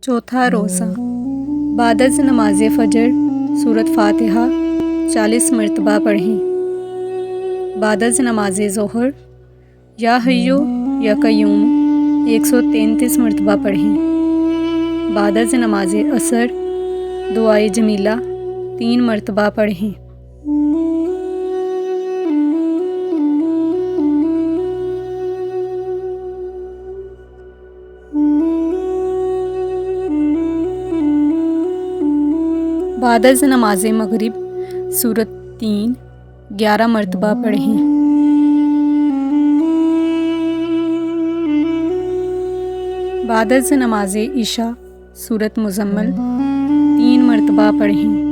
चौथा रोज़ा बादज़ नमाज फ़जर सूरत फ़ातिहा 40 मरतबा पढ़ें। बादज़ नमाज ज़ोहर या हय्यो या क़य्यूम 133 मरतबा पढ़ें। बादज़ नमाज असर दुआए जमीला 3 मरतबा पढ़ें। बादज़ नमाज मगरिब सूरत 3 11 मरतबा पढ़ें। बादज़ नमाज इशा सूरत मुज़म्मल 3 मरतबा पढ़ें।